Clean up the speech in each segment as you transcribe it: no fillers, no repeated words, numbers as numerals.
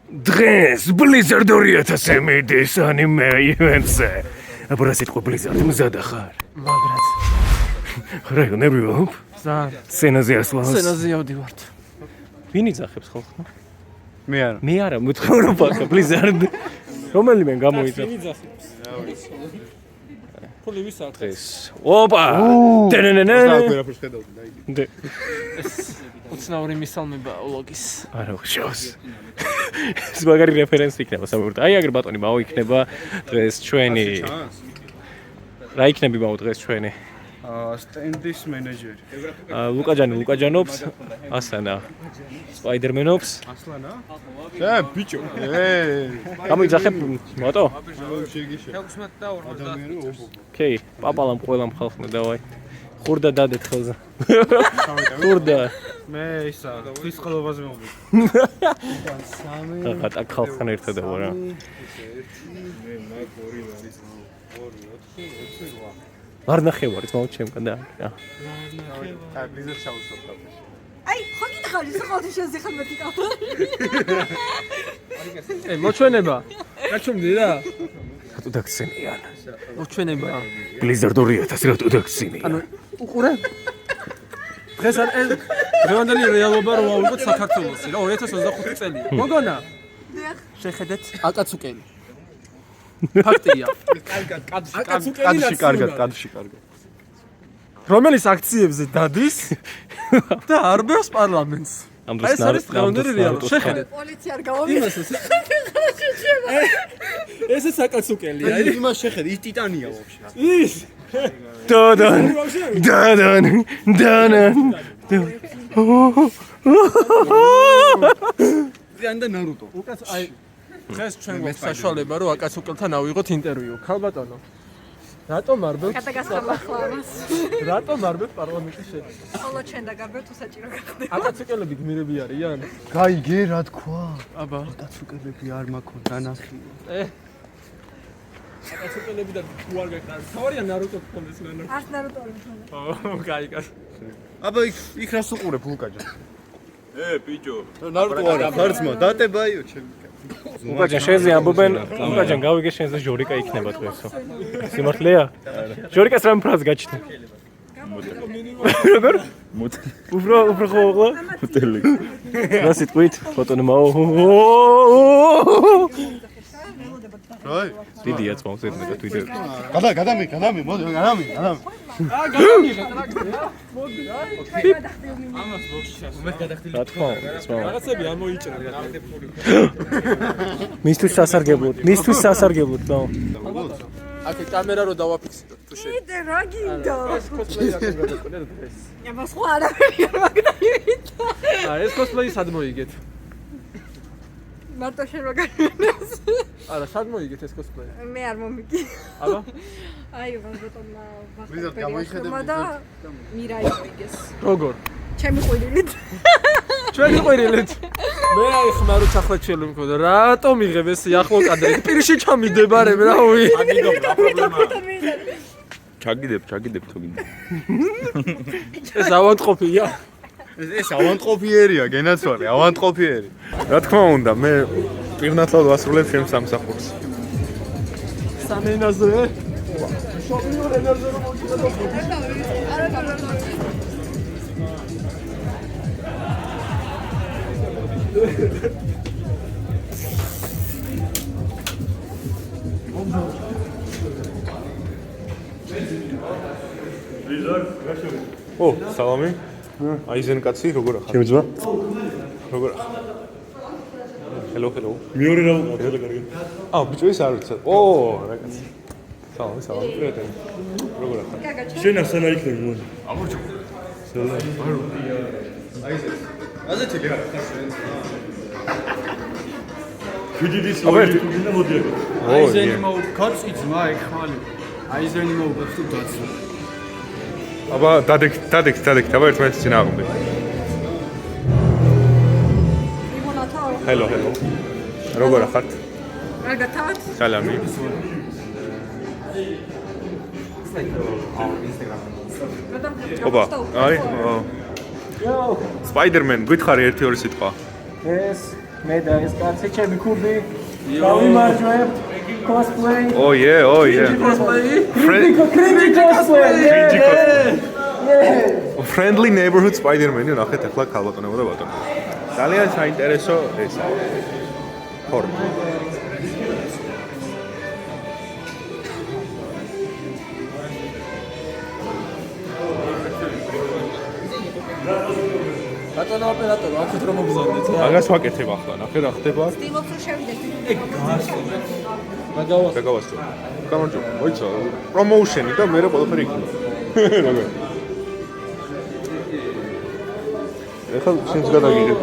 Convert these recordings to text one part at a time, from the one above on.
დღეს Blizzard 2000 მიდის anime events-ზე. აბა რა სიტყვა Blizzard მზადა ხარ? მაგრად. რაიონები ვობ? ზარ. სცენაზე ასვლას. სცენაზე ავდივართ. ვინ იძახებს ხალხს? მე არა. მე არა, მეთხოვნა ხა Blizzard. რომელიმე გამოიძახ? ვინ იძახებს? ფული ვის აქვს? დღეს. ოპა! დენენენე. ვერაფერს ხედავდი და იგი. უცნაური მისალმება ოლოგის. არა, შოს. ეს მაგარი რეფერენსი იქნება სამურთ. აი აგერ ბატონი მაო იქნება დღეს ჩვენი. რა იქნება მაო დღეს ჩვენი? სტენდის მენეჯერი. ლუკაჯანობს, ასლანა. სპაიდერმენობს. ასლანა? ბიჭო. გამოიძახებ მოტო? შეგიშე. 16 და 50. ოკეი, პაპალამ ყველამ ხალხმა დავაი. ხურდა დადეთ ხელზე. ხურდა. მე ისა, ხის ხელობაზე მომდი. ხა ტაკ ხალხთან ერთად ვარ რა. მე მაგ ორი არის 2 4 8 არ ნახევარით მოუჩ ჩემკან და. აი, ბიზნეს ჩაუსწრებ კაფეში. აი, ხო გითხარი, საყოთი შეზიხარ მეთქი კაფე. მოჩვენება. გაჩვენდი რა? რატო დაგცინიან? მოჩვენება. Blizzard 2000 რატო დაგცინიან? ანუ უყურე. დღეს არ დღევანდელი რეალობა რო ავიღოთ საქართველოსში რა 2025 წელი. მოგონა? დიახ. შეხედეთ აკაცუკელი. ფაქტია. კადრში კარგად. რომელიც აქციებზე დადის და არბევს პარლამენტს. ეს არის დღევანდელი რეალობა. შეხედეთ. პოლიცია არ გამომიყვანს. ესე საკაცუკელია. აი, იმას შეხედე, ის ტიტანია ვაფშე. ის დადან. ზიან და ნარუტო. უკაც აი დღეს ჩვენ გვაქვს საშუალება რომ აკაცუკელთან ავიღოთ ინტერვიუ. ხალბატონო. რატომ არბევთ? გადაგასხამახლავს. რატომ არბევთ პარლამენტის შედეგს? ხოლო ჩვენ დაგარბევთ თუ საჭირო გახდება. აკაცუკელები გმირები არიან? გაიგე რა თქვა? აბა, კაცუკელები არ მაქვს დანახი. აკაცუკელები და თუ არ გეკარს. თავარია ნარუტო გქონდეს ნანა. არც ნარუტო არ მქონდა. გაიგას. აბა იქ რას უყურებ ლუკაჯა? ბიჭო. ნარუტო არა, ხარცმა, დატებაიო ჩემი. ლუკაჯან შენზე ამბობენ, ლუკაჯან გავიგე შენზე ჟორიკა იქნება დღესო. სიმართლეა? ჟორიკას რამ ფრაზ გაჩნდა? როგორ? უფრო ხოლმე? მოტელი. რა სიტყვით? ფოტონმაო. აი, დიდია წმოს ზედმეტად ვიდეო. გადამი, მოდი, გადამი. გამიგე ტრაქტორია. მოდი რა. ამას ბოქშას. უმეთ გადახდილი. რა თქმა უნდა, წმო. რაღაცები ამოიჭრა. მისთვის სასარგებლოდ, წმო. აკე კამერა რო დავაფიქსიროთ თუ შეიძლება. კიდე რა გინდა? ეს კოსპლეი აქ გადაყოლეთ დღეს. აბა სხვა არაფერი არ მაგდაივით. ეს კოსპლეი სად მოიგეთ? მარტო შენ მაგარებს. არა, სად მოიგეთ ეს კოსპლეი? მე არ მომიგი. აბა? აი, ბატონმა Blizzard გამოიხედები და მირაი მოიგეს. როგორ? ჩემი ყვირილით. ჩვენი ყვირილით. მე აი ხმარო ჩახლად შემკოდა. რატომ იღებ ეს ახლო კადრი? პირში ჩამიდებარე რა უი. ჩაგიდებ თუ გინდა. ეს ავანტყოფია. ეს ავანტყოფიერია, გენაცვალე, ავანტყოფიერი. რა თქმა უნდა, მე პირნათლად ვასრულებ ჩემს სამსახურს. სამენაზე? ო, სალამი. აი ზენ კაცი, როგორ ახარ? ჩემი ძმა. როგორ ახარ? ჰელო. მეორე რა უყავ და კარგი. ბიჭო ის არ ვიცი. ო, რა კაცი. სალამი. პრიეტელი. როგორ ახარ? შენ ახსნა იქნები მოდი. ამორჩო. სალამი. აი ეს. აზეთი რა ხარ? ვიდიდის ორი და მოდი აქ. აი ზენი მოვკაცი ძმა ეხმალი. აი ზენი მოვკაც თუ დაცვა. აბა დადექ, აბა ერთმანეთის წინააღმდეგ. ჰელო. როგორ ახართ? რაგათავთ? სალამი. ოპა, აი. სპაიდერმენ, გითხარი 1-2 სიტყვა. ეს მე და ეს კაცი ჩემი ქურდი. გავიმარჯვებთ. Cosplay. Oh yeah. Cringy cosplay. Friendly neighborhood Spider-Man-ი ნახეთ ახლა ქალბატონებო და ბატონო. ძალიან საინტერესო ესა. ფორმა. ბატონო ოპერატორო, აქეთ რომ მოგზავნეთ. მაგას ვაკეთებ ახლა, ნახე რა ხდება. სტიმობს რომ შევიდეთ. გაგავასწრო. გამარჯობა. მოიცა, პრომოუშენი და მე ყველაფერი იქნება. როგორ? ეხლა შენს გადაგიგებ.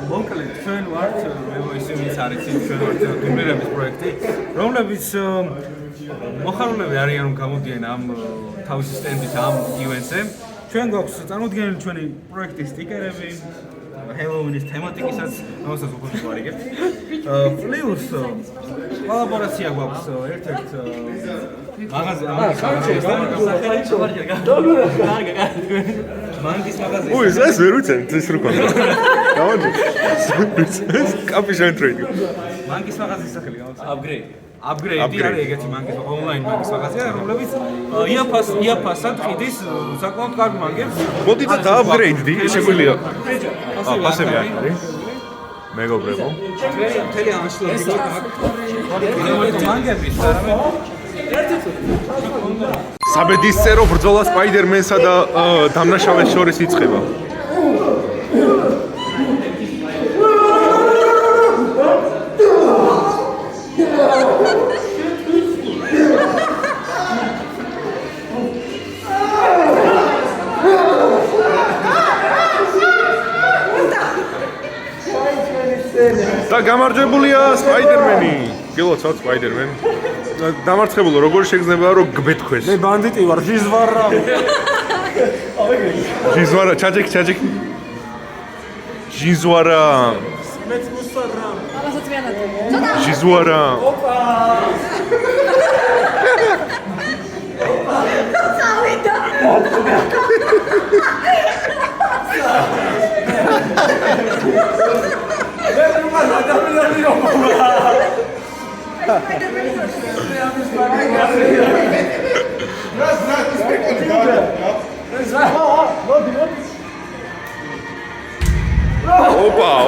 მოკლედ ჩვენ ვართ ისინიც არის ჩვენ ვართ დუმერების პროექტი რომლებიც მოხარულები არიან რომ გამოდიან ამ თავისი სტენდით ამ ივენტზე ჩვენ გვაქვს წარმოდგენილი ჩვენი პროექტის სტიკერები ჰელოუინის თემატიკისაც რომელსაც უკვე ვარიგებთ პლუს კოლაბორაცია გვაქვს ერთ-ერთ მაღაზია მანგის მაღაზია ой, ეს ვერ უცენ, ეს რო კონდა. გამარჯობა. ეს კაპიშენ ტრეიდი. მანგის მაღაზიის სახელი გამოსა. Upgrade არის ეგეთი მანგის ონლაინ მანგის მაღაზია, რომლებიც იაფასად ყიდის საკმაოდ კარგ მანგებს. მოდით და upgrade-დი, შეგვიძლია. პასები არის. მეგობრებო. მთელი ამაშლები გვაქვს. მანგების საბედისწერო ბრძოლა სპაიდერმენსა და დამნაშავეს შორის იწყება. და გამარჯვებულია სპაიდერმენი. გილოცავთ სპაიდერმენი. დამარცხებულო, როგორ შეგრძნება რომ გბეთქვეს? მე ბანდიტი ვარ, ჟიზვარა. ჟიზვარა, ჩაჯექ. ჟიზვარა. მეც მუსარა. ამასაც ვიანად. ჟიზვარა. წავიდა.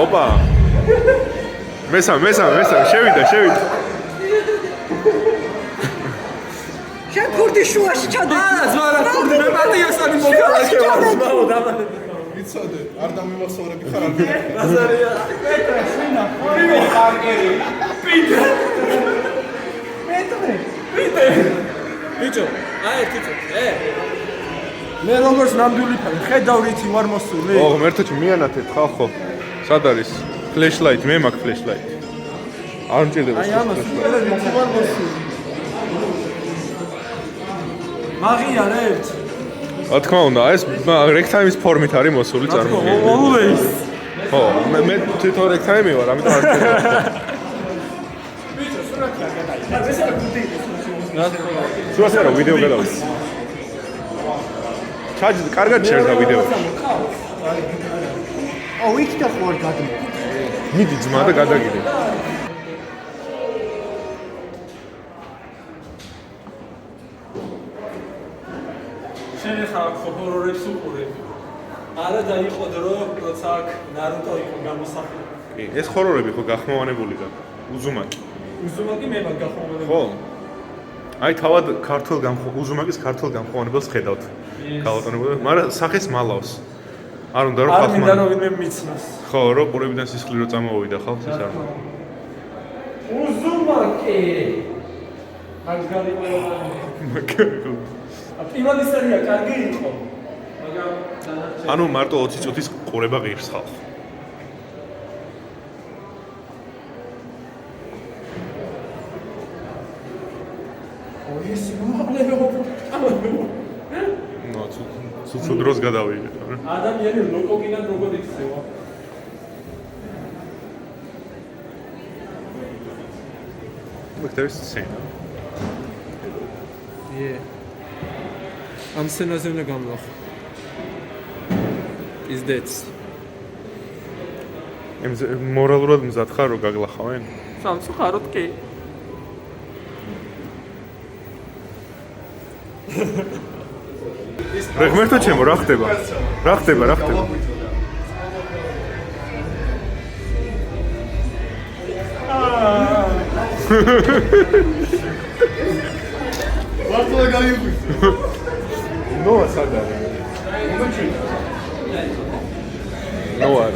ოპა. მესამე, შევიდა. შენ ქურდი შუაში ჩადი. ზვარა ქურდი მე პატიოსანი მოქალაქე ვარ, ზმაო დამანები. ვიცოდე, არ დამიმახსოვრები ხარ ამ ბაზარია. პეტრე, შინა, პრივე პარკერი. პიტერ. ბიჭო, აი თვითონ, მე როგორც ნამდვილი ფანი, ხედავ რითი ვარ მოსული. ო, მერტოჩი მიანათეთ ხალხო. სად არის? ფლეშლაით, მე მაქვს ფლეშლაით. არ მჭირდება აი ამას რითი ვარ მოსული. მაგიარებთ. რა თქმა უნდა, ეს რექტაიმის ფორმით არის მოსული წარმოგვიდგენთ. Always. ხო, მე თვითონ რექტაიმი ვარ, ამიტომ არ მჭირდება. ბიჭო, სურათი არ გადაიღე. ეს არა გუდი. სურათი რა ვიდეო გადავიდე. ჩაჯი, კარგად შერდა ვიდეო. იქ და ხوار გადმო. მიდი ძმა და გადაგიდე. შენ ხა ხორორებს უყურებ. არა დაიყო დრო, როცა აქ ნარუტო იყო გამოსახული. კი, ეს ხორორები ხო გახმოვანებული და უზუმაკი. უზუმაკი მე მაგ გახმოვანებული. ხო. აი თავად უზუმაკის ქართულ გამხმოვანებელს ხედავთ. ქალბატონებო, მაგრამ სახეს მალავს. არ უნდა რომ არ ხალხმა მინდა რომ ვინმე მიცნოს. ხო, რო ყურებიდან სისხლი რო წამოვიდა ხალხს ეს არ უნდა. უზუმაკი. მაგ გარიყო. პირველი სერია კარგი იყო. მაგრამ დანარჩენი ანუ მარტო 20 წუთის ყურება ღირს ხალხს. ნუ ცუცუ დროს გადავიღეთ, არა? ადამიანი ლოკოგინად როგორ იქცევა? მოხდეს სცენა. ამ სცენაზე უნდა გამოვახ. is dead. მორალურად მზად ხარ რომ გაგლახავენ? სამწუხაროდ კი. რეგმერთო ჩემო, რა ხდება? რა ხდება? მართლა გაიღვი. ნოა სადა? ნოა.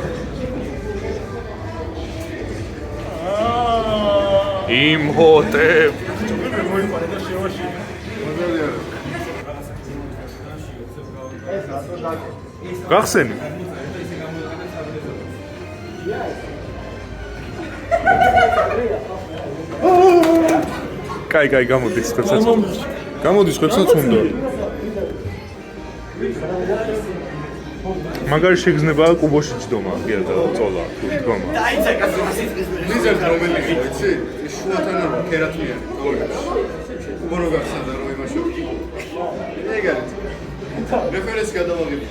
იმჰოტებ. გახსენი? კაი, გამოდის ხებსაც. გამოდის ხებსაც უნდა. მაგარი შეგზნება კუბოში ჯდომა, გიადა წოლა, თუ დგომა. ლიზერს რომელი ვიცი? ის შუათან არ ქერათია. კუბო რო გახსენდა რომ იმაში. ეგარით. რეფერენს გადავაღებ.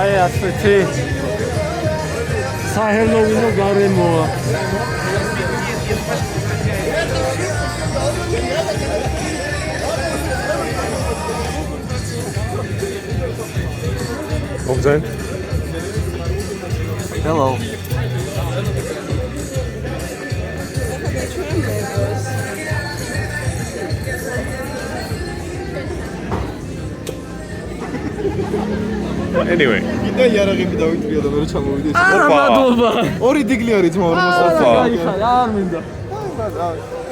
აი ასეთი საჰელოვინო გარემოა. Obzijn? Hello. Anyway. და იარაღები დავითრია და მე ჩამოვიდეს. მადლობა. ორი დიგლი არის თმა 50. არ მინდა.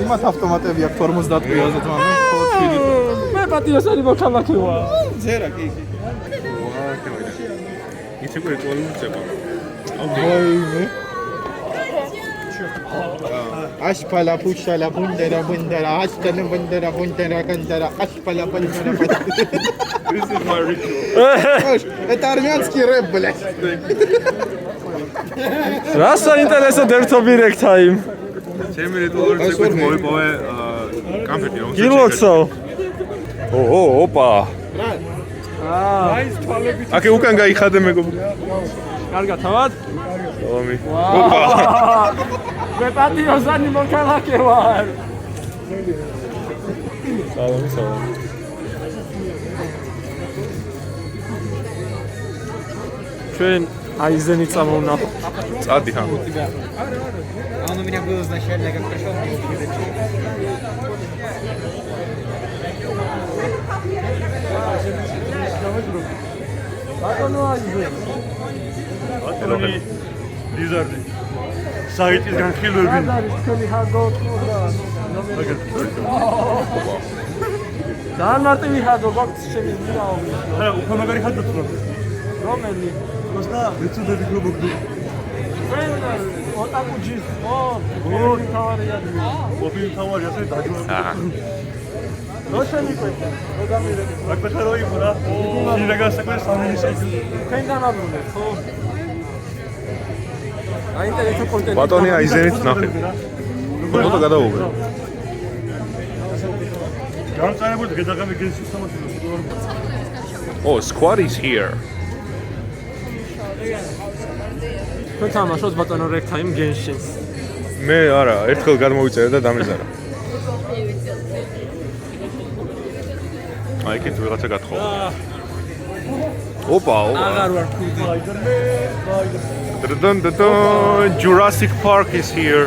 იმათ ავტომატები აქვს 50 კვირაზე თმა მე ხო თვილი. მე პატიოსანი მოქალაქე ვარ. ზერა კი. იცი ყური წვალი უწება. ვაიმე. Ashpala pushala bundera ashkana bundera kandara ashpala bundera. This is my ritual. Это армянский рэп, блядь. რასა ინტერესად ერთობი რეკთაიმ. ჩემი რიტუალური ციკლით მოიპოვე კამფეტი რომ გილოცო. ოპა. აკე უკან გაიხადე მეგობრო. კარგად, თავად? ომი. მე პატიოსანი მოქალაქე ვარ. სალამი. ჩვენ აიზენი წამოვნახო. წადი ხა. Он у меня был изначально как пришел. ლიზარდი. საიტის განხილვები. ძალიან მარტივი ხადო გვაქვს ჩემი ძმაობი. არა, უფრო მაგარი ხადო თუ რომელი? მოსდა მეცოდები გლობოგდო. ჩვენ ოტაკუჯის ხო? თავარია. ოფი თავარი ასე დაჯვარ. რო შემიყვეთ, რო გამირეკე. აქ ხარ როი ხარა? შეიძლება გასაკვირ სამილის. თქვენ გამაბრუნეთ, ხო? აინტერესო კონტენტი. ბატონი აიზენით ნახე. ფოტო გადავუღე. განსაკუთრებით გადაღები გენსის სამოსილო. Oh, squad is here. თქვენ თამაშობთ ბატონო რეკთაიმ გენშინს. მე არა, ერთხელ გადმოვიწერე და დამეზარა. აი, კიდე ვიღაცა გათხოვა. ოპა. აღარ ვარ ქუდი. Jurassic Park is here.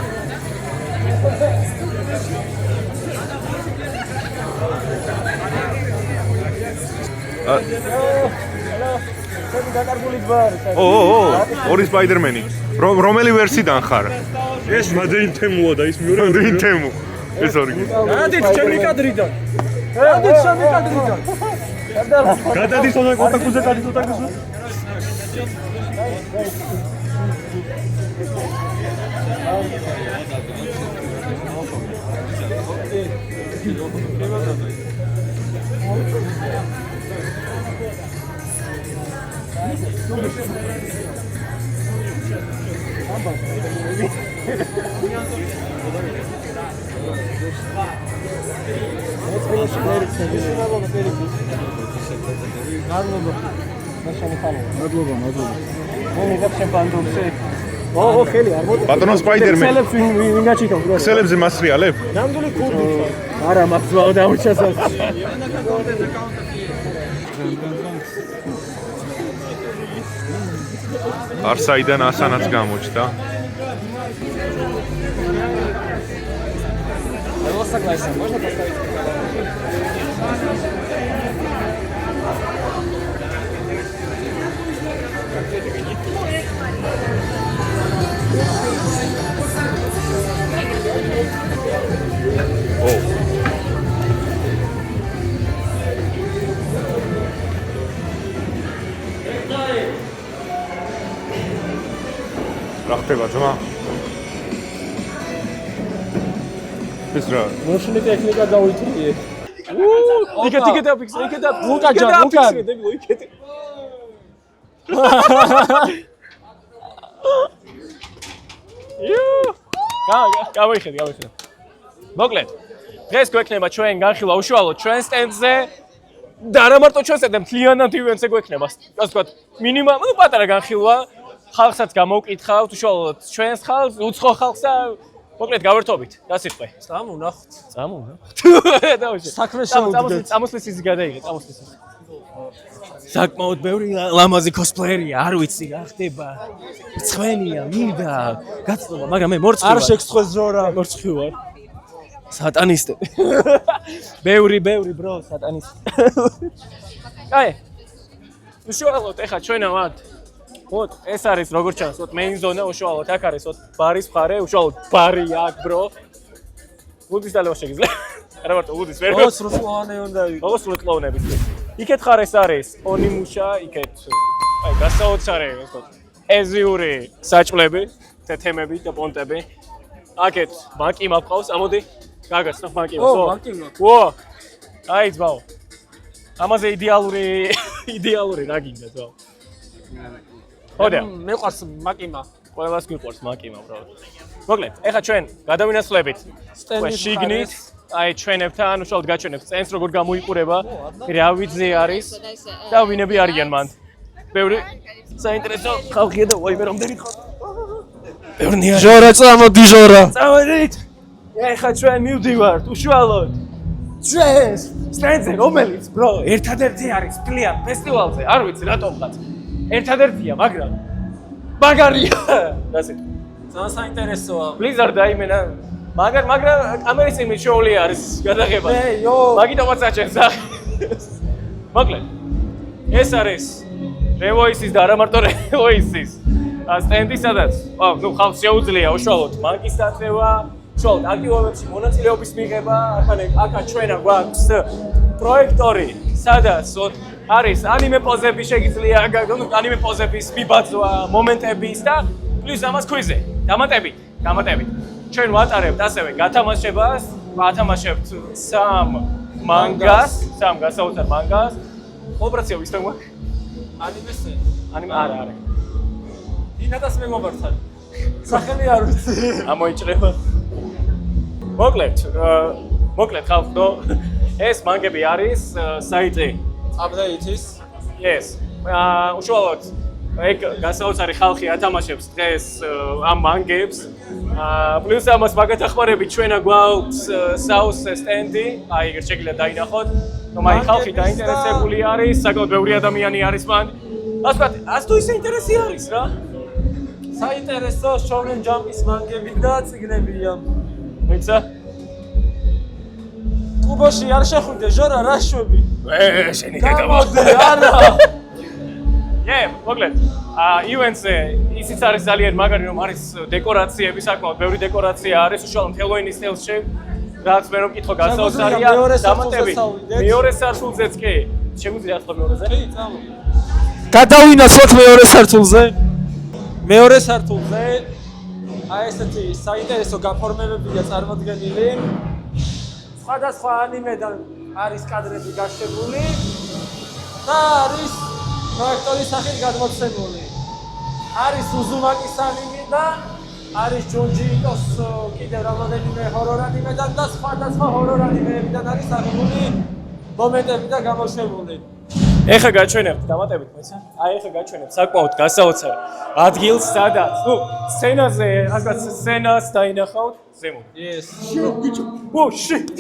ორი სპაიდერმენი. რომელი ვერსიიდან ხარ? ეს მადრინ თემუა და ის მეორე მადრინ თემუ. ეს ორი. გადით ჩემი კადრიდან. გადით ჩემი კადრიდან. გადადის ოტაკუზე გადის ოტაკუზე. ბატონო სპაიდერმენი. ქსელებზე მასრიალებ? არა, მაგზვაო დაუჩასო. არსაიდან ასანაც გამოჩნდა. რა ხდება ძმა? ეს რა? მოშინი ტექნიკა დავითრიე. იქეთ დაფიქსე, იქეთ ლუკა ჯან, ლუკა. იქეთ. გავიხედ. მოკლედ, დღეს გვექნება ჩვენ განხილვა უშუალოდ ჩვენ სტენდზე და არა მარტო ჩვენ სტენდზე, მთლიანად ივენტზე გვექნება, ასე ვთქვათ, მინიმუმ პატარა განხილვა, ხალხსაც გამოვკითხავთ, უშუალოდ ჩვენს ხალხს, უცხო ხალხს და მოკლედ გავერთობით. დასიყვე. წამონახთ. საქმე შეუდგეთ. წამოსლის ის გადაიღე, წამოსლის. საკმაოდ ბევრი ლამაზი კოსპლეიერია, არ ვიცი რა ხდება. მწვენია, მინდა, გაცნობა, მაგრამ მე მორცხი ვარ. არ შეგსხვეს ზორა. მორცხი ვარ. სატანისტი. ბევრი ბრო, სატანისტი. აი. უშუალოდ ეხა ჩვენა ვართ. ოთ, ეს არის როგორც ჩანს, ოთ მეინ ზონა უშუალოდ აქ არის, ოთ ბარის მხარე, უშუალოდ ბარი აქ, bro. ლუდის დალევა შეგიძლია. არა მარტო ლუდის ვერ. ოღონდ უნდა იყოს. ოღონდ სრულკლაუნების. იქეთ ხარეს არის ონიმუშა, იქეთ აი გასაოცარი, ასე ვთქვათ, ეზიური საჭმლები, თემები და პონტები. აქეთ მაკიმა ყავს, ამოდი. გაგაცნო მაკიმა, ხო? მაკიმა. ო! აი ძმაო. ამაზე იდეალური რა გინდა, ძმაო? ხოდა, მეყვარს მაკიმა. ყველას გიყვარს მაკიმა, უბრალოდ. მოკლედ, ეხლა ჩვენ გადავინაცვლებით შიგნით, აი ჩვენებთან, უშუალოდ გაჩვენებთ წენს როგორ გამოიყურება, რა ვიძე არის და ვინები არიან მან. ბევრი საინტერესო ხალხია და ვაიმე რამდენი ხალხი. ბევრი არის. ჟორა წამოდი ჟორა. წავედით. ეხლა ჩვენ მივდივართ უშუალოდ ჩვენს სტენდზე, რომელიც bro, ერთადერთი არის კლიან ფესტივალზე, არ ვიცი რატომღაც. ერთადერთია, მაგრამ მაგარია. ასე. ძალიან საინტერესოა. Blizzard დაიმენა. მაგრამ კამერის იმით შოული არის გადაღება. მაგიტომაც აჩენს. მოკლედ. ეს არის Revoice-ის და არა მარტო Revoice-ის სტენდი, სადაც ხალხს შეუძლია უშუალოდ მანკის დაწევა, უშუალოდ აქტივობებში მონაწილეობის მიღება. აქ ჩვენა გვაქვს პროექტორი, სადაც არის ანიმე პოზები შეგიძლია, ანიმე პოზების მიბაძვა, მომენტების და პლუს ამას კვიზი, დამატებით. ჩვენ ვატარებთ ასევე გათამაშებას, ვათამაშებთ სამ გასაოცარ მანგას. ოპერაცია ვის თქმა? ანიმესე. არა. ინატას მეგობართან. სახელი არ ვიცი. ამოიჭრება. მოკლედ ხალხო, ეს მანგები არის საიტი აპდეიტის. Yes. უშუალოდ ეგ გასაოცარი ხალხი ათამაშებს დღეს ამ მანგებს. პლუს ამას მაგათახმარებით ჩვენა გვაქვს South სტენდი, აი ეგ შეგიძლიათ დაინახოთ. რომ აი ხალხი დაინტერესებული არის, საკმაოდ ბევრი ადამიანი არის მან. ასე ვთქვათ, ას თუ ისე ინტერესი არის რა. საინტერესო Shonen Jump-ის მანგები და წიგნებია. მეცა კუბოში არ შეხვიდე ჟორა რა შვები? შენი დედა. არა. მოკლედ, ივენტზე ისიც არის ძალიან მაგარი, რომ არის დეკორაციები, საკმაოდ ბევრი დეკორაცია არის, უშუალოდ Halloween-ის სტილში, რაც მე რომ მკითხო გასაოცარია, დამატებით. მეორე სართულზეც კი. შეგვიძლია ახლა მეორეზე? კი, წამო. გადავინაცვლოთ მეორე სართულზე. მეორე სართულზე აი ესეთი საინტერესო გაფორმებებია წარმოდგენილი. სხვადასხვა ანიმედან არის კადრები გაშენებული და არის პროექტორის სახით გადმოცემული. არის უზუმაკის ანიმე და არის ჯუნჯი იტოს კიდევ რამდენიმე ჰორორ ანიმედან და სხვადასხვა ჰორორ ანიმეებიდან არის აღებული მომენტები და გამოშვებული. ეხლა გაჩვენებთ დამატებით მეცა. აი ეხლა გაჩვენებთ საკმაოდ გასაოცარ ადგილს, სადაც სცენაზე რაღაც სცენას დაინახავთ ზემოთ. Yes. Oh shit.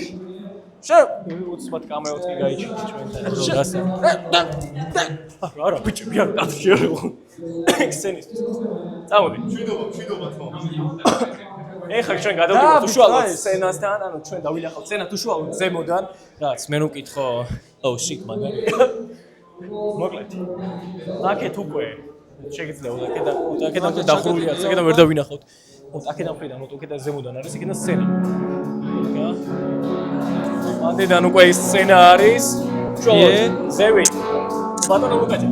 Shut. უცბად კამერაც კი გაიჩინეთ ჩვენთან. არა, ბიჭი, ბიარ დაფშერე. სცენისთვის. წამოდი. მშვიდობა თქო. ეხლა ჩვენ გადავდივართ უშუალოდ სცენასთან, ანუ ჩვენ დავილახავთ სცენას უშუალოდ ზემოდან, რაც მე ნუკითხო, oh shit, მაგარი. მოკლედ. აქეთ უკვე შეგიძლიათ აქედან დახურულია, აქედან ვერ დავინახავთ. აქედან მხრიდან, აქედან ზემოდან არის იქიდან სცენა. ამდენდან უკვე ის სცენა არის. უშუალოდ ზევით. ბატონო ლუკაჯა.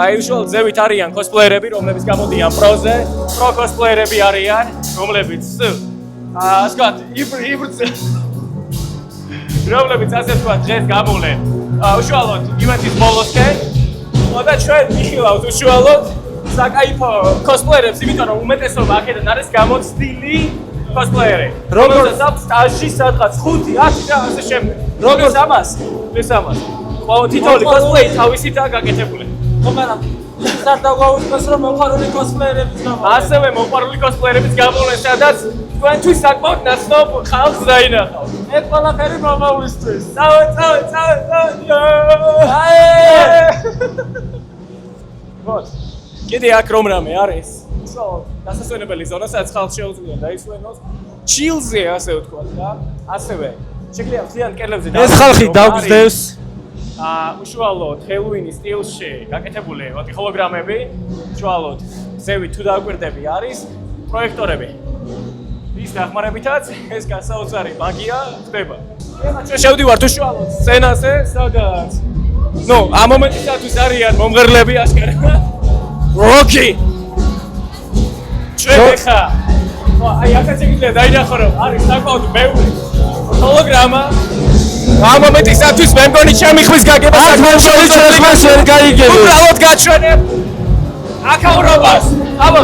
აი უშუალოდ ზევით არიან კოსპლეიერები, რომლებიც გამოდიან პროზე, პრო კოსპლეიერები არიან, რომლებიც ასე ვთქვათ, იბრძე. რომლებიც ასე ვთქვათ, დღეს გამოლენ. უშუალოდ ივენტის ბოლოსკენ და ჩვენ მიხილავთ უშუალოდ საკაიფო კოსპლეიერებს, იმიტომ რომ უმეტესობა აქედან არის გამოცდილი კოსპლეიერები. რომელსაც აქვს სტაჟი სადღაც 5, 10 და ასე შემდეგ. როგორც ამას. თითოეული კოსპლეი თავისითაა გაკეთებული. მაგრამ სად დაგვაუწყოს რომ მოყვარული კოსპლეიერებიც გამოვიდნენ. ასევე მოყვარული კოსპლეიერებიც გამოვიდნენ, სადაც თქვენთვის საკმაოდ ნაცნობ ხალხს დაინახავთ. ეს ყველაფერი მომავლისთვის. წავედ. მოთ. კიდე აქ რომ რამე არის? დასასვენებელი ზონა, სადაც ხალხს შეუძლია დაისვენოს. ჩილზე ასე ვთქვათ და ასევე შეგიძლია მთლიან კედლებზე ეს ხალხი დაგძდევს. უშუალოდ ჰელოუინის სტილში გაკეთებული ჰოლოგრამები, უშუალოდ ზევით თუ დააკვირდები არის პროექტორები. ის დახმარებითაც ეს გასაოცარი მაგია ხდება. ეხლა ჩვენ შევდივართ უშუალოდ სცენაზე, სადაც ამ მომენტისათვის არიან მომღერლები აშკარა. როკი. ჩვენ ეხლა აი აქაც შეგიძლია დაინახო რომ არის საკმაოდ ბევრი ჰოლოგრამა. ამ მომენტისათვის მე მგონი ჩემი ხმის გაგება საკმაოდ შევიჩერებს ვერ გაიგებთ. უბრალოდ გაჩვენებ აკავრობას. აბა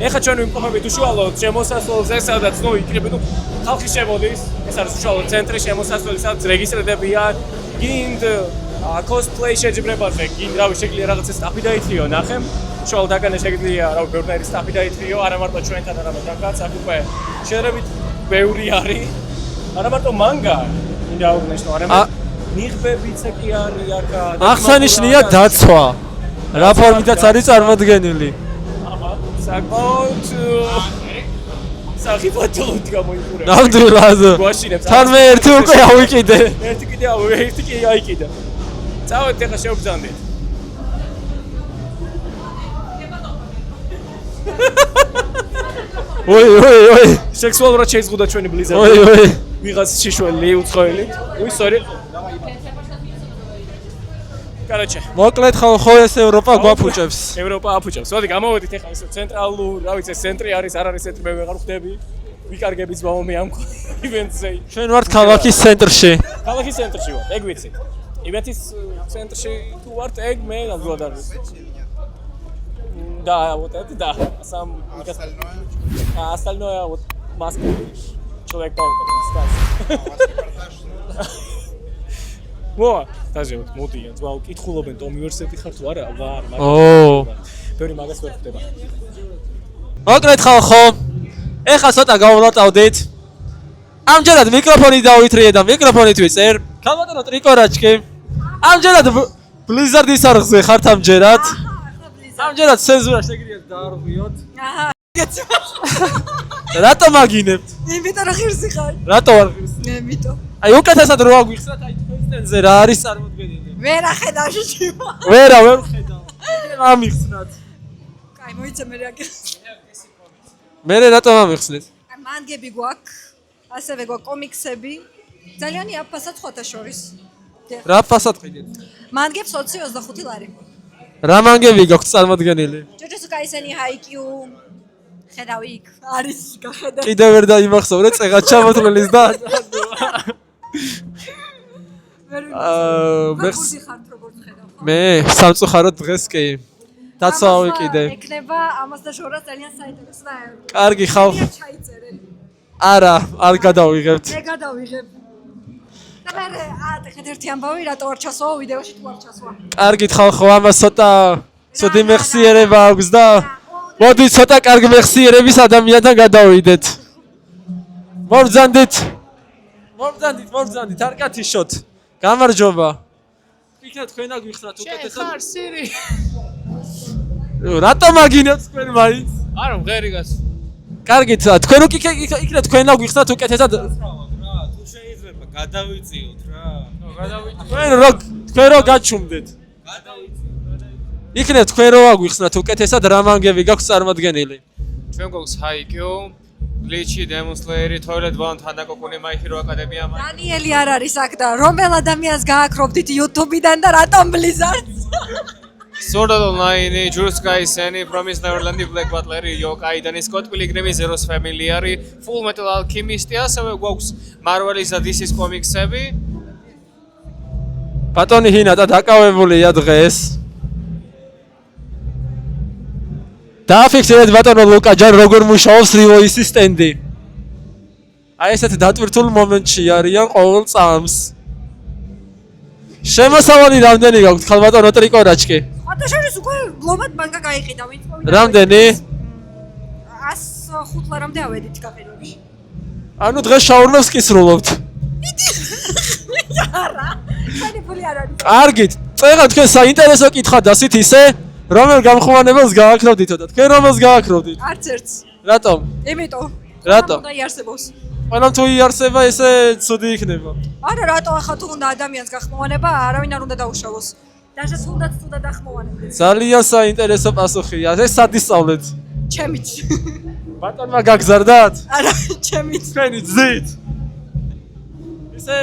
ეხლა ჩვენ ვიმყოფებით უშუალოდ შემოსასვლელზე, სადაც იქნება ხალხი შემოდის. ეს არის უშუალოდ ცენტრი შემოსასვლელი, სადაც რეგისტრდებიან. გინდ cosplay შეჯიბრებაზე, გინდ შეგიძლია რაღაცა სტაფი დაითრიო ნახე. უშუალოდ აქ შეგიძლია ბევრი სტაფი დაითრიო, არა მარტო ჩვენთან, არამედ აქაც აქ უკვე შედარებით ბევრი არის. არა მარტო მანგა, მინდა აღნიშნო, არამედ ნიღბებიც კი არის აქ. აღსანიშნია დაცვა. რა ფორმითაც არის წარმოდგენილი. საკმაოდ საფათოდ გამოიყურება. ნამდვილად. თან მე ერთი უკვე ავიკიდე. ერთი კი აიკიდა. წავედ ეხა შევბრძანდეთ. ой. სექსუალურად შეიზღუდა ჩვენი ბლიზარდი. ой. ვიღაც შიშველი უცხოელი. sorry. Короче. მოკლედ ხო ეს ევროპა გვაფუჭებს. ევროპა აფუჭებს. მოდი გამოვედით ეხლა ეს ცენტრალურ, რა ვიცი, ცენტრი არის, არ არის ცენტრი, მე ვეღარ ხვდები. ვიკარგების ბავშვი ამ ივენტზე. ჩვენ ვართ ქალაქის ცენტრში. ქალაქის ცენტრში ვარ, ეგ ვიცი. ივენტის ცენტრში თუ ვართ, ეგ მე ნამდვილად არ ვიცი. Да, вот это да. Сам остальное вот Москва. Человек-паук, кстати. მოა დაჟევთ მოდიან თვა უკითხულობენ თუ უნივერსიტეტი ხარ თუ არა ვარ ბევრი მაგას ვერ ხდება მოკლედ ხალხო ეხლა ცოტა გავვლატავდით ამჯერად მიკროფონი დავითრიე და მიკროფონით ვიწერ ქალბატონო ტრიკორაჩკი ამჯერად ბლიზარდის არხზე ხართ ამჯერად ამჯერად სენზურა შეგიძლიათ დაარღვიოთ აჰა რატო მაგინებთ იმიტომ რომ ღირსი ხარ რატო არ ღირსი იმიტომ აი უკეთესად რო აგვიხსნათ აი თქვენზე რა არის წარმოდგენილი ვერ ახედავ შეჭიმა ვერ ხედავ ამიხსნათ კაი მოიცა მე რა მე რატო ამიხსნით მანგები გვაქვს ასევე გვაქვს კომიქსები ძალიან აფასად ხოთა შორის რა ფასად ყიდეთ მანგებს 25 ლარი რა მანგები გაქვთ წარმოდგენილი ჯოჯოსუკა ისენი ჰაიკიუ ხედავ იქ არის გახედა კიდევ ვერ დაიმახსოვრე წეღად ჩამოთვლელის და მე სამწუხაროდ დღეს კი დაცვა ვიყიდე ეკნება ამას და შორას ძალიან საინტერესო და კარგი ხალხი ჩაიწერენ არა არ გადავიღებთ მე გადავიღებ და მე ატეხეთ ერთი ამბავი რატო არ ჩასვა ვიდეოში თუ არ ჩასვა კარგით ხალხო ამას ცოტა ცუდი მეხსიერება აქვს და მოდი ცოტა კარგი მეხსიერების ადამიანთან გადავიდეთ მობრძანდით არ კათიშოთ გამარჯობა იქნებ თქვენ აგვიხსნათ უკეთესად ხარ სირი რატო მაგინებთ თქვენ მაინც არა მღერი გას კარგით თქვენ იქნებ თქვენ აგვიხსნათ უკეთესად რა თუ შეიძლება გადავიწიოთ რა თქვენ რო გაჩუმდეთ იქნებ თქვენ რო აგვიხსნათ უკეთესად რა მანგები გაქვთ წარმოდგენილი ჩვენ გვაქვს ჰაიკიუ გლიჩი დემონსლეირი თოილეტ ბაუნდ თანაკოკუნი My Hero Academia დანიელი არ არის აქ და რომელ ადამიანს გააკრობდით YouTube-დან და რატომ ბლიზარდს Sword Art Online, Juice Kaisen, Promise Neverland, Black Butler, Yokai-დან Scott Pilgrim, Zero's Familiar, Full Metal Alchemist, ასევე გვაქვს Marvel-ის და DC-ის კომიქსები. ბატონი ჰინატა დაკავებულია დღეს. დააფიქსირეთ ბატონო ლუკა ჯან როგორ მუშაობს Levi's-ის სტენდი. აი ესეთ დატვირთულ მომენტში არიან ყოველ წამს. შემოსავალი რამდენი გაქვთ ხალბატონო ტრიკორაჩკი? ხოთაშორის უკვე გლობად ბანკა გაიყიდა ვინც მოვიდა. რამდენი? 105 ლარამდე ავედით გაყიდვაში. ანუ დღეს შაურმას კისრულობთ. არა. ჩვენი ფული არ არის. კარგით. წერა თქვენ საინტერესო კითხვა დასით ისე, რომელ გამხმოვანებელს გააკროვდითო და თქვენ რომელს გააკროვდით? არც ერთს. რატომ? იმიტომ. რატომ? და იარსებობს. ყველამ თუ იარსება ესე ცუდი იქნება. არა, რატო ახლა თუ უნდა ადამიანს გახმოვანება, არავინ არ უნდა დაუშავოს. დაჟე თუნდაც თუ დახმოვანებდეს. ძალიან საინტერესო პასუხია. ეს სადისწავლეთ. ჩემით. ბატონმა გაგზარდათ? არა, ჩემით. თქვენი ძით. ისე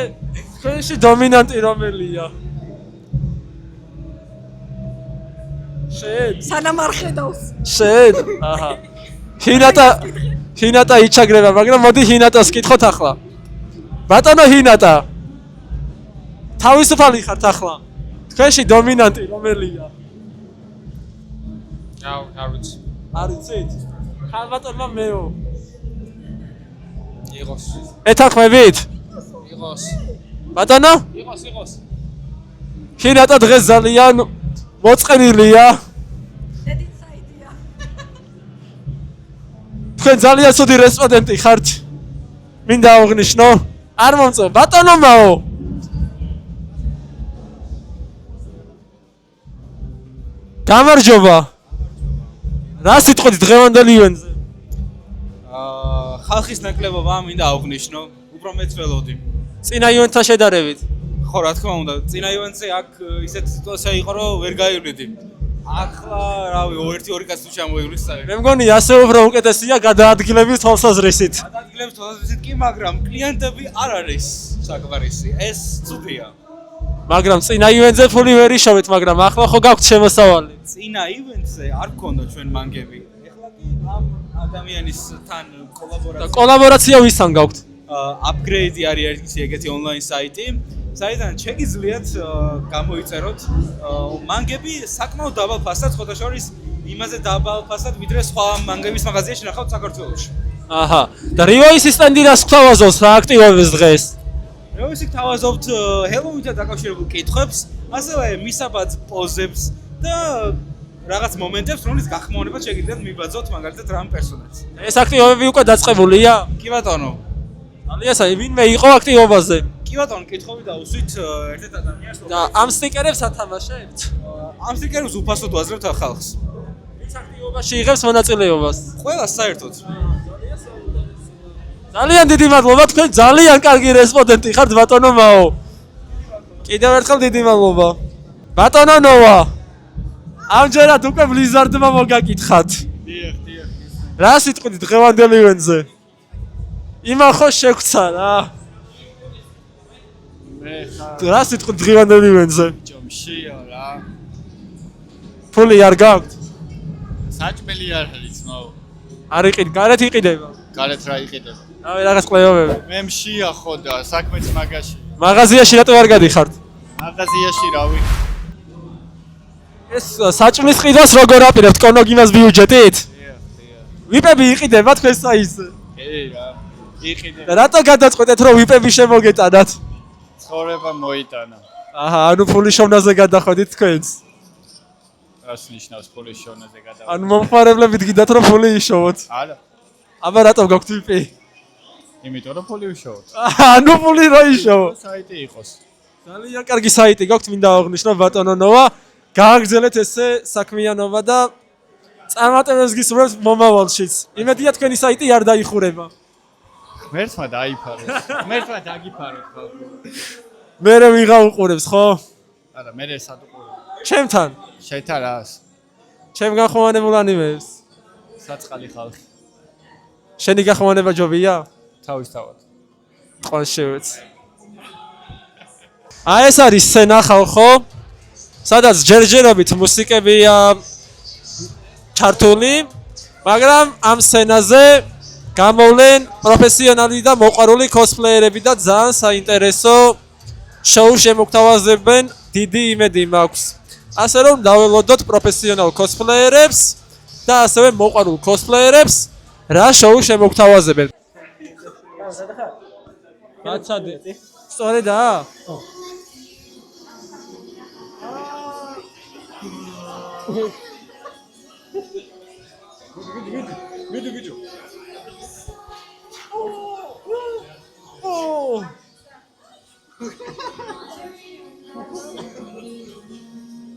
თქვენში დომინანტი რომელია? შენ. სანამ არ ხედავს. შენ. აჰა. ჰინატა იჩაგრება, მაგრამ მოდი ჰინატას კითხოთ ახლა. ბატონო ჰინატა. თავისუფალი ხართ ახლა. თქვენში დომინანტი რომელია? არ ვიცი. არ იცით? ხალბატონმა მეო. იყოს. ეთანხმებით? იყოს. ბატონო? იყოს. ჰინატა დღეს ძალიან მოწყენილია. დედით საიდია. თქვენ ძალიან ცუდი რესპონდენტი ხართ. მინდა აღნიშნო. არ მომწო, ბატონომაო. გამარჯობა. რა სიტყვით დღევანდელი ივენტზე? ხალხის ნაკლებობა მინდა აღნიშნო, უფრო მეც ველოდი. წინა ივენტთან შედარებით. ხო, რა თქმა უნდა, წინა ივენტზე აქ ისეთ სიტუაცია იყო, რომ ვერ გაივლიდი. ახლა, რავი, 1-2 კაცი თუ ჩამოივლის საერთოდ. მე მგონი ასე უფრო უკეთესია გადაადგილების თვალსაზრისით. გადაადგილების თვალსაზრისით კი, მაგრამ კლიენტები არ არის საკმარისი. ეს ცუდია. მაგრამ წინა ივენტზე ფული ვერ იშოვეთ, მაგრამ ახლა ხო გაქვთ შემოსავალი. წინა ივენტზე არ გქონდა ჩვენ მანგები. ეხლა კი ამ ადამიანისთან და კოლაბორაცია ვისთან გაქვთ? Upgrade არის ეგეთი ონლაინ საიტი, საიდან შეგიძლიათ გამოიწეროთ მანგები საკმაოდ დაბალ ფასად, ხოთა შორის იმაზე დაბალ ფასად, ვიდრე სხვა მანგების მაღაზიაში ნახავთ საქართველოში. აჰა. და Levi's სტენდი რას გვთავაზობს რა აქტივობებს დღეს? როისი თავაზობთ ჰელოვინთან დაკავშირებულ კითხვებს, ასევე მისაბაძ პოზებს და რაღაც მომენტებს, რომლის გახმოვანებას შეგიძლიათ მიბაძოთ მაგალითად რამ პერსონაჟს. ეს აქტივობები უკვე დაწყებულია? კი ბატონო. ალიასა, ვინმე იყო აქტივობაზე? კი ბატონო, კითხვები დავუსვით ერთ-ერთ ადამიანს. და ამ სტიკერებს ათამაშებთ? ამ სტიკერებს უფასოდ ვაძლევთ ხალხს. ვინც აქტივობაში იღებს მონაწილეობას? ყველას საერთოდ. ძალიან დიდი მადლობა, თქვენ ძალიან კარგი რესპონდენტი ხართ ბატონო მაო. კიდევ ერთხელ დიდი მადლობა. ბატონო ნოვა. ამჯერად უკვე ბლიზარდმა მოგაკითხათ. დიახ. რა სიტყვით დღევანდელ ივენტზე? იმან ხო შეგვცა რა. რა სიტყვით დღევანდელ ივენტზე? ჯომშია რა. ფული არ გაქვთ? საჭმელი არ არის მაო. არ იყიდ, გარეთ იყიდება. გარეთ რა იყიდება? რავი, რაღაც კვლევები. მე მშია ხო და საქმეც მაგაში. მაღაზიაში რატო არ გადიხართ? მაღაზიაში რავი. ეს საჭმლის ყიდვას როგორ აპირებთ კონოგიმას ბიუჯეტით? ვიპები იყიდება თქვენ საისზე? კი რა. იყიდება. და რატო გადაწყვეტეთ რომ ვიპები შემოგეტანათ? ცხოვრება მოიტანა. აჰა, ანუ ფულის შოვნაზე გადახვედით თქვენც. რას ნიშნავს ფულის შოვნაზე გადავა? ანუ მომხმარებლებით გიდათ რომ ფული იშოვოთ. არა. აბა რატომ გაქვთ ვიპი? იმიტომ რომ ფული უშოვოთ. ანუ ფული რო იშოვო. საიტი იყოს. ძალიან კარგი საიტი გაქვთ, მინდა აღნიშნო ბატონო ნოვა. გააგრძელეთ ესე საქმიანობა და წარმატებებს გისურვებთ მომავალშიც. იმედია თქვენი საიტი არ დაიხურება. ღმერთმა დაიფაროს. ღმერთმა დაგიფაროს ხო? მე ვიღა უყურებს ხო? არა, მე სად უყურებ? ჩემთან. შეთა რას? ჩემ გახმოვანებულ ანიმეებს. საწყალი ხალხი. შენი გახმოვანება ჯობია? თავისთავად. ყველ შევეც. აი ეს არის სცენა ხალხო. სადაც ჯერჯერობით მუსიკებია ჩართული, მაგრამ ამ სცენაზე გამოვლენ პროფესიონალი და მოყვარული კოსპლეიერები და ძალიან საინტერესო შოუ შემოგთავაზებენ, დიდი იმედი მაქვს. ასე რომ დაველოდოთ პროფესიონალ კოსპლეიერებს და ასევე მოყვარულ კოსპლეიერებს რა შოუ შემოგთავაზებენ. გაცადე. სწორედაა? მიდი ბიჭო.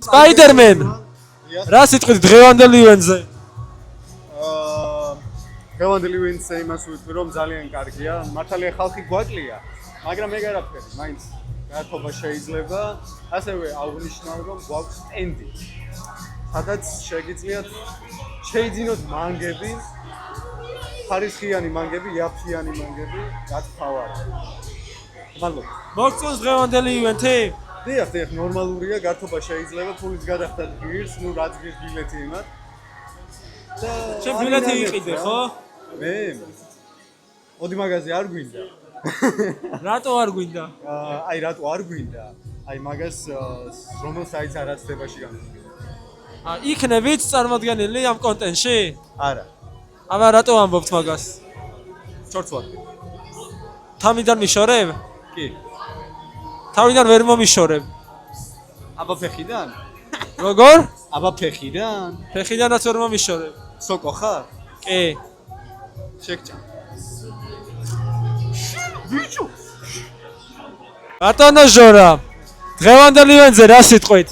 სპაიდერმენ. რა სიტყვით დღევანდელ ივენტზე? დღევანდელ ივენტზე იმას ვიტყვი რომ ძალიან კარგია. მართალია ხალხი გვაკლია, მაგრამ ეგ არაფერი, მაინც გათობა შეიძლება. ასევე აღნიშნავ რომ გვაქვს სტენდი. სადაც შეგიძლიათ შეიძინოთ მანგები, ხარისხიანი მანგები, იაფშიანი მანგები, გათხოვარი. მადლობა. მოგწონს დღევანდელი ივენტი? დიახ, ნორმალურია, გათობა შეიძლება, ფულიც გადახდათ გირს, ნუ რაც გირს ბილეთი იმათ. და შენ ბილეთი იყიდე, ხო? მე მოდი მაგაზე არ გვინდა. რატო არ გვინდა? აი რატო არ გვინდა? აი მაგას რომელ საიტს არაცდებაში გამიგე. იქნებით წარმოდგენილი ამ კონტენტში? არა. აბა რატო ამბობთ მაგას? ჩორცვად. თავიდან მიშორებ? კი. თავიდან ვერ მომიშორებ. აბა ფეხიდან? როგორ? აბა ფეხიდან? ფეხიდანაც ვერ მომიშორებ. სოკო ხარ? კი. შეგჭამ. ბატონო ჟორა, დღევანდელ ივენტზე რა სიტყვით?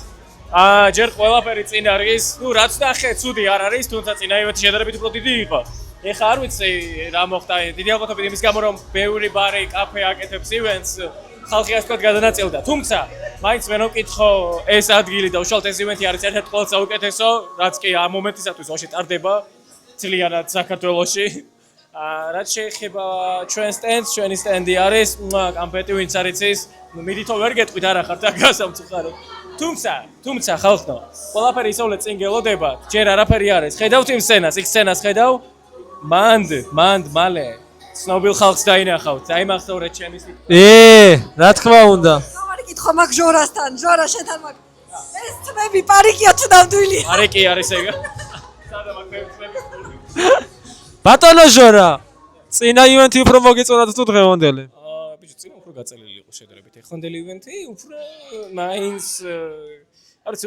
ჯერ ყველაფერი წინ არის. ნუ რაც ნახე, ცუდი არ არის, თუმცა წინა ივენტი შედარებით უფრო დიდი იყო. ეხლა არ ვიცი რა მოხდა. დიდი ალბათობით იმის გამო რომ ბევრი ბარი, კაფე აკეთებს ივენტს, ხალხი ასე ვთქვათ გადანაწილდა. თუმცა მაინც მე ვკითხო ეს ადგილი და უშუალოდ ეს ივენტი არის ერთ-ერთი ყველაზე საუკეთესო, რაც კი ამ მომენტისათვის ვაში ტარდება ძლიანად საქართველოში. რაც შეეხება ჩვენ სტენდს, ჩვენი სტენდი არის, კამპეტი ვინც არ იცის, მიდითო ვერ გეტყვით არა ხართ გასამწუხაროდ. თუმცა ხალხო, ყველაფერი ისწავლეთ წინ გელოდება, ჯერ არაფერი არის. ხედავთ იმ სცენას, იქ სცენას ხედავ? მანდ მალე ცნობილ ხალხს დაინახავთ. დაიმახსოვრეთ ჩემი სიტყვა. რა თქმა უნდა. თავარი კითხვა მაგ ჟორასთან, ჟორა შეთან მაგ. ეს თმები პარიკია თუ ნამდვილი? პარიკი არის ეგა. სადა მაგ თმები. ბატონო ჟორა, წინა ივენტი უფრო მოგეწონათ თუ დღევანდელი? ბიჭო, წინა უფრო გაწელილი იყო. შედარებით. ეხანდელი ივენთი უფრო მაინც არის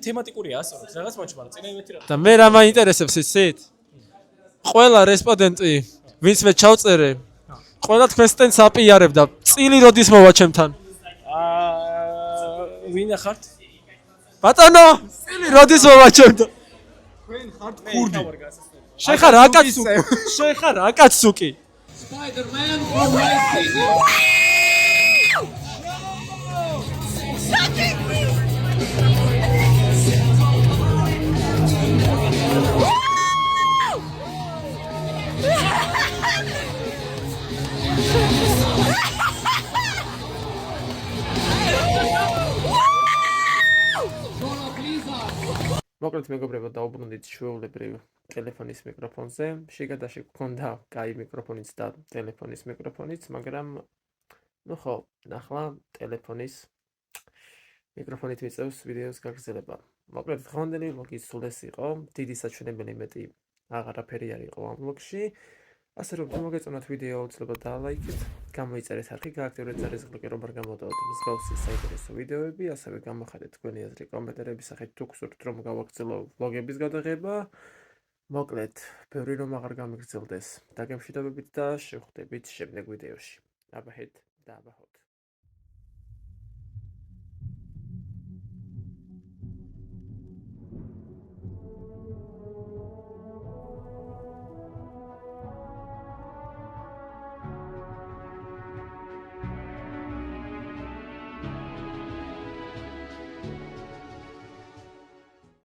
თემატიკურია ასე რომ რაღაც მაჩ მაგრამ წინა ივენთი რა. და მე რა მაინტერესებს იცით? ყველა რესპონდენტი, ვინც მე ჩავწერე, ყველა თქვენ სტენდს აპიარებდა. წილი როდის მოვა ჩემთან? ვინ ახართ? ბატონო, წილი როდის მოვა ჩემთან? თქვენ ხართ ქურდი. შენ ხარ აკაცსუკი. შენ ხარ აკაცსუკი. Spider-Man from my city. მოკლედ მეგობრებო, დაუბრუნდით ჩვეულებრივ ტელეფონის მიკროფონზე. შეგადაში გქონდა კაი მიკროფონიც და ტელეფონის მიკროფონიც, მაგრამ ნუ ხო, ნახლა ტელეფონის მიკროფონით მიწევს ვიდეოს გაგრძელება. მოკლედ დღევანდელი ვლოგი სულ ეს იყო. დიდი საჩვენებელი მეტი აღარაფერი არ იყო ამ ვლოგში. ასე რომ თუ მოგეწონათ ვიდეო, უცლებად დალაიქეთ, გამოიწერეთ არხი, გააქტიურეთ ზარისხლიკი, რომ არ გამოდაოთ მსგავსი საინტერესო ვიდეოები, ასევე გამოხატეთ თქვენი აზრი კომენტარების სახით, თუ გსურთ რომ გავაგრძელო ვლოგების გადაღება. მოკლედ, ბევრი რომ აღარ გამიგრძელდეს. დაგემშვიდობებით და შევხვდებით შემდეგ ვიდეოში. აბა ჰეთ და აბა